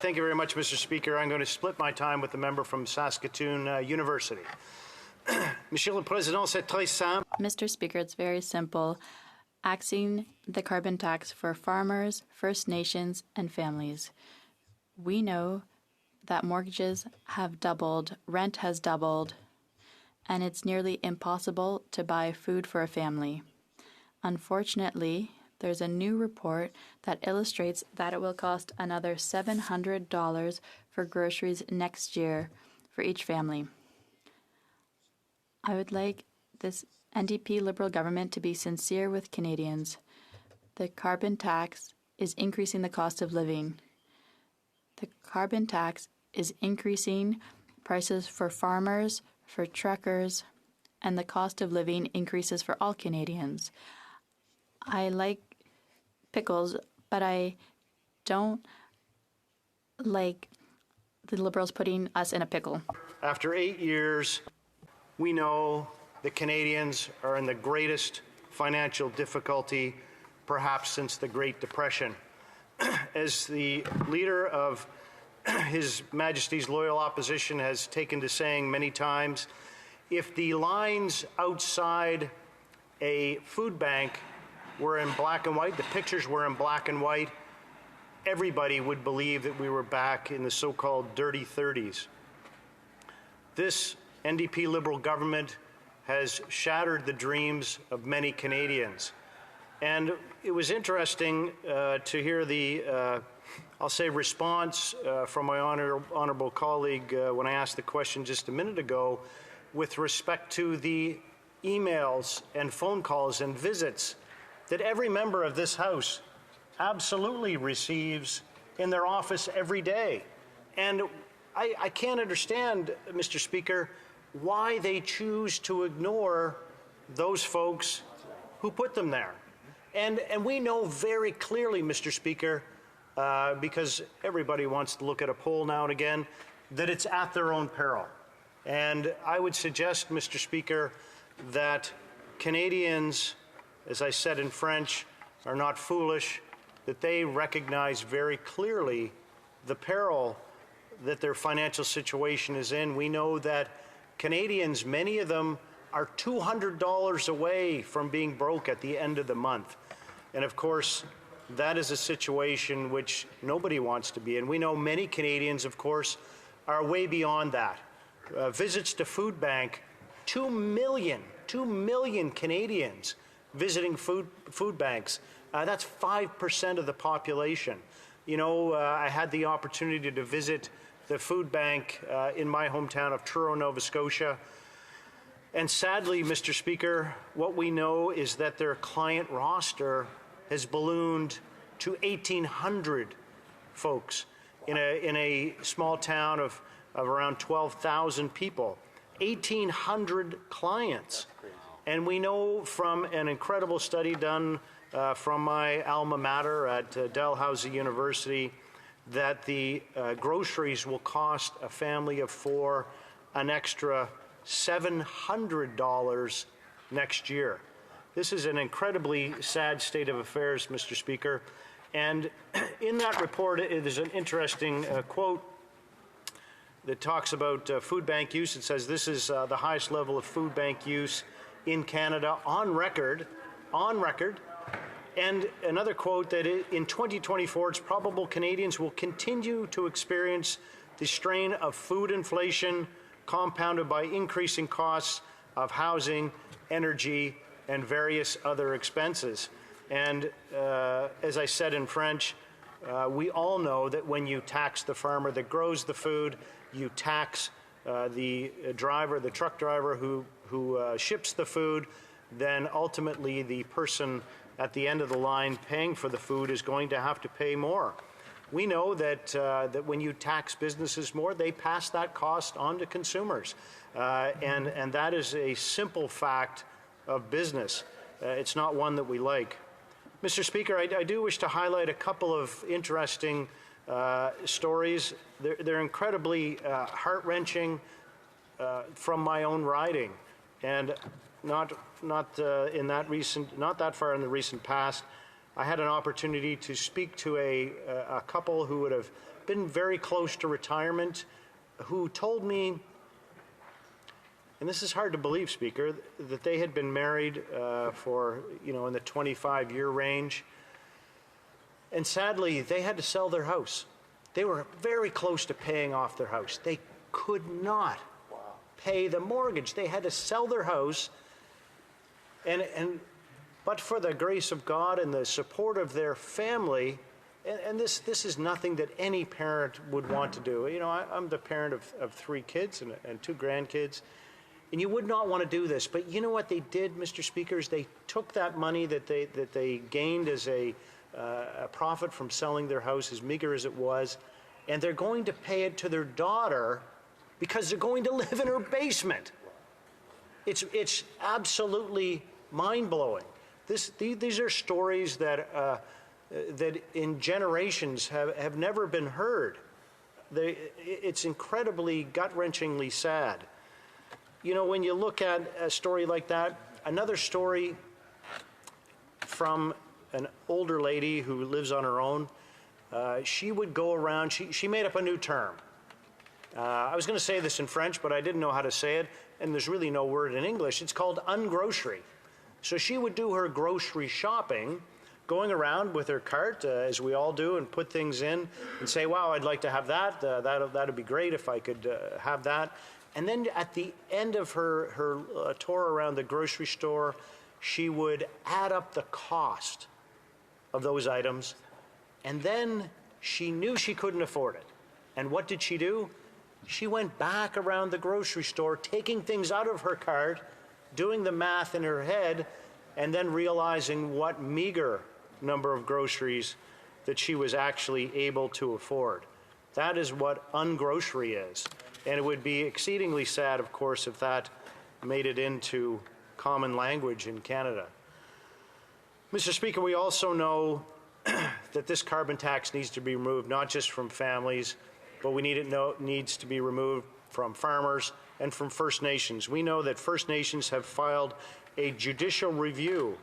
Thank you very much, Mr. Speaker. I'm going to split my time with the member from Saskatoon University. Monsieur le Président, c'est très simple. Mr. Speaker, it's very simple. Axing the carbon tax for farmers, First Nations, and families. We know that mortgages have doubled, rent has doubled, and it's nearly impossible to buy food for a family. Unfortunately, there's a new report that illustrates that it will cost another $700 for groceries next year for each family. I would like this NDP-Liberal government to be sincere with Canadians. The carbon tax is increasing the cost of living. The carbon tax is increasing prices for farmers, for truckers, and the cost of living increases for all Canadians. I like pickles, but I don't like the Liberals putting us in a pickle. After 8 years, we know the Canadians are in the greatest financial difficulty, perhaps since the Great Depression. As the leader of His Majesty's loyal opposition has taken to saying many times, if the lines outside a food bank were in black and white, the pictures were in black and white, everybody would believe that we were back in the so-called dirty 30s. This NDP-Liberal government has shattered the dreams of many Canadians. And it was interesting to hear the, I'll say, response from my honourable colleague when I asked the question just a minute ago with respect to the emails and phone calls and visits that every member of this House absolutely receives in their office every day. And I can't understand, Mr. Speaker, why they choose to ignore those folks who put them there. And we know very clearly, Mr. Speaker, because everybody wants to look at a poll now and again, that it's at their own peril. And I would suggest, Mr. Speaker, that Canadians, as I said in French, are not foolish, that they recognize very clearly the peril that their financial situation is in. We know that Canadians, many of them, are $200 away from being broke at the end of the month. And of course, that is a situation which nobody wants to be in. We know many Canadians, of course, are way beyond that. Visits to food bank, 2 million Canadians visiting food banks. That's 5% of the population. You know, I had the opportunity to visit the food bank in my hometown of Truro, Nova Scotia. And sadly, Mr. Speaker, what we know is that their client roster has ballooned to 1,800 folks in a small town of around 12,000 people. 1,800 clients. And we know from an incredible study done from my alma mater at Dalhousie University that the groceries will cost a family of four an extra $700 next year. This is an incredibly sad state of affairs, Mr. Speaker. And in that report, there's an interesting quote that talks about food bank use. It says this is the highest level of food bank use in Canada on record. And another quote that in 2024, it's probable Canadians will continue to experience the strain of food inflation compounded by increasing costs of housing, energy, and various other expenses. And as I said in French, we all know that when you tax the farmer that grows the food, you tax the driver, the truck driver who ships the food, then ultimately the person at the end of the line paying for the food is going to have to pay more. We know that that when you tax businesses more, they pass that cost on to consumers. And that is a simple fact of business. It's not one that we like. Mr. Speaker, I do wish to highlight a couple of interesting stories. They're incredibly heart-wrenching from my own riding, and not that far in the recent past, I had an opportunity to speak to a couple who would have been very close to retirement who told me, and this is hard to believe, Speaker, that they had been married for, in the 25-year range. And sadly, they had to sell their house. They were very close to paying off their house. They could not pay the mortgage. They had to sell their house. But for the grace of God and the support of their family, and this is nothing that any parent would want to do. I'm the parent of 3 kids and 2 grandkids. And you would not want to do this. But you know what they did, Mr. Speaker, is they took that money that they gained as a profit from selling their house, as meager as it was, and they're going to pay it to their daughter because they're going to live in her basement. It's absolutely mind-blowing. These are stories that in generations have never been heard. It's incredibly gut-wrenchingly sad. When you look at a story like that, another story from an older lady who lives on her own, she would go around, she made up a new term. I was going to say this in French, but I didn't know how to say it, and there's really no word in English. It's called ungrocery. So she would do her grocery shopping, going around with her cart, as we all do, and put things in and say, wow, I'd like to have that. That'd be great if I could have that. And then at the end of her tour around the grocery store, she would add up the cost of those items, and then she knew she couldn't afford it. And what did she do? She went back around the grocery store, taking things out of her cart, doing the math in her head, and then realizing what meager number of groceries that she was actually able to afford. That is what ungrocery is. And it would be exceedingly sad, of course, if that made it into common language in Canada. Mr. Speaker, we also know that this carbon tax needs to be removed, not just from families, but needs to be removed from farmers and from First Nations. We know that First Nations have filed a judicial review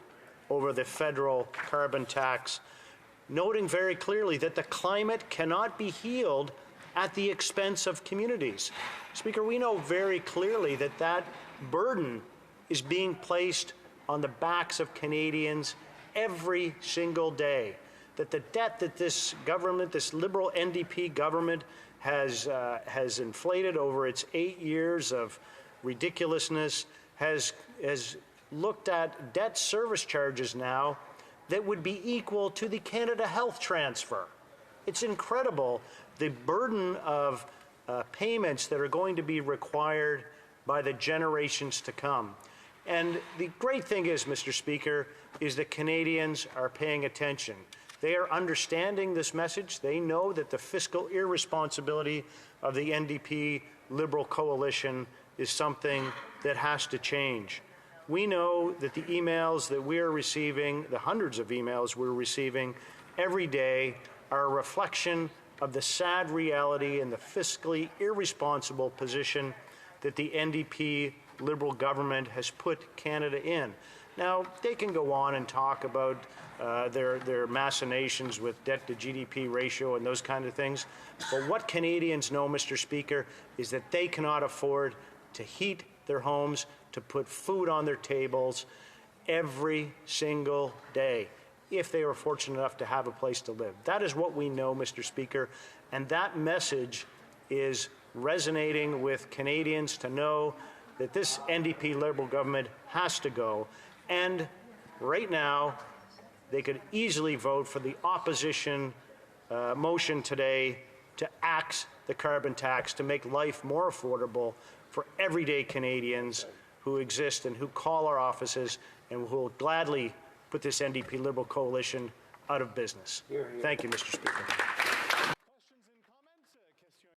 over the federal carbon tax, noting very clearly that the climate cannot be healed at the expense of communities. Speaker, we know very clearly that that burden is being placed on the backs of Canadians every single day. That the debt that this government, this Liberal NDP government, has inflated over its 8 years of ridiculousness, has looked at debt service charges now that would be equal to the Canada Health transfer. It's incredible the burden of payments that are going to be required by the generations to come. And the great thing is, Mr. Speaker, is that Canadians are paying attention. They are understanding this message. They know that the fiscal irresponsibility of the NDP-Liberal coalition is something that has to change. We know that the emails that we are receiving, the hundreds of emails we're receiving every day, are a reflection of the sad reality and the fiscally irresponsible position that the NDP-Liberal government has put Canada in. Now, they can go on and talk about their machinations with debt-to-GDP ratio and those kind of things, but what Canadians know, Mr. Speaker, is that they cannot afford to heat their homes, to put food on their tables every single day, if they were fortunate enough to have a place to live. That is what we know, Mr. Speaker, and that message is resonating with Canadians to know that this NDP-Liberal government has to go. And right now, they could easily vote for the opposition motion today to axe the carbon tax, to make life more affordable for everyday Canadians who exist and who call our offices and who will gladly put this NDP-Liberal coalition out of business. Thank you, Mr. Speaker.